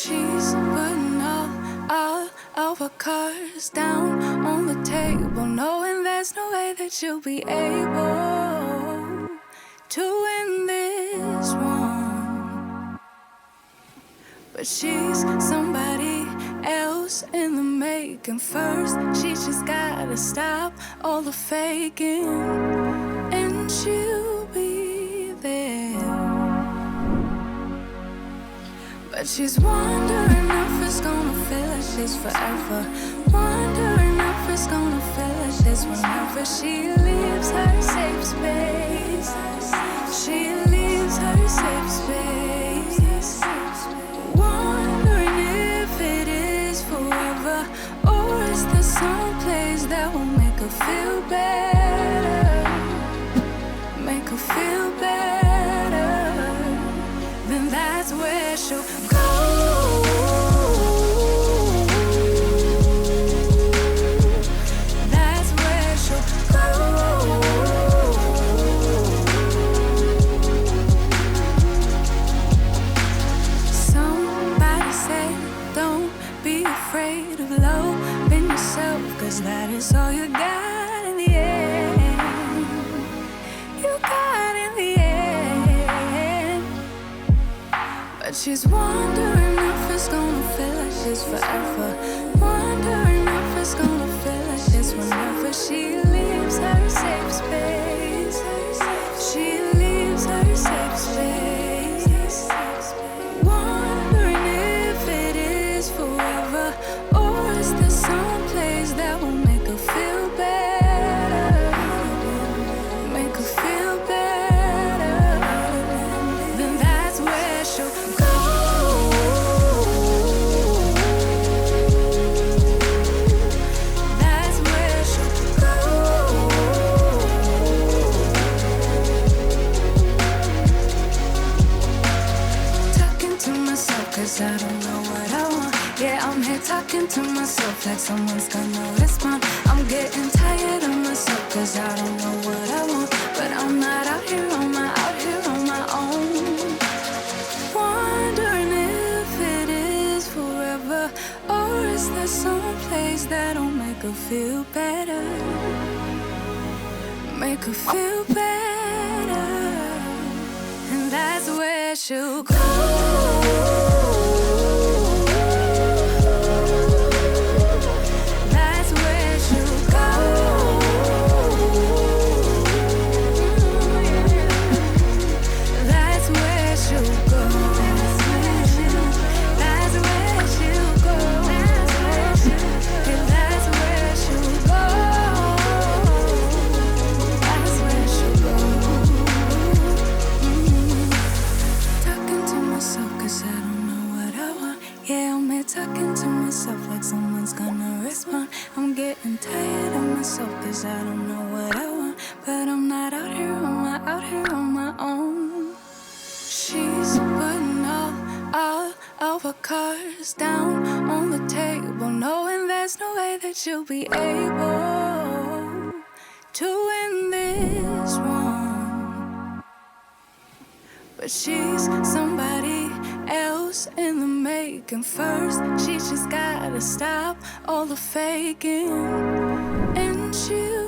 She's putting all of her cards down on the table, knowing there's no way that she'll be able to win this one. But she's somebody else in the making. First, she just gotta stop all the faking, and she'll be there. But she's wondering if it's gonna feel like she's forever. Wondering if it's gonna feel like this whenever she leaves her safe space. She leaves her safe space. Wondering if it is forever, or is there some place that will make her feel better? Make her feel better. Then that's where she'll go. That's where she'll go. Somebody say, don't be afraid of loving yourself, 'cause that is all you got in the end. You got in the end. But she's wondering if it's gonna feel like she's forever. Wondering if it's gonna feel like this whenever she leaves her safe space. She leaves her safe space. Wondering if it is forever, or is there some place that will make her feel better? Make her feel better. Then that's where she'll go. That's where she'll go. Talking to myself 'cause I don't know what I want. Yeah, I'm here talking to myself like someone's gonna respond. I'm getting tired of myself 'cause I don't know what I want. But I'm not out here on my own. Wondering if it is forever, or is there some place that'll make her feel better? Make her feel better. And that's where she'll go. That's where she'll go. That's where she'll go. That's where she'll go. Yeah, that's where she'll go. That's where she'll go. Talking to myself 'cause I don't know what I want. Yeah, I'm here talking to myself like someone's gonna respond. I'm getting tired of myself 'cause I don't know what I want. But I'm not out here on my own. She's putting all of her cards down on the table, knowing there's no way that she'll be able to win this one. But she's somebody else in the making. First, she just gotta stop all the faking, and she'll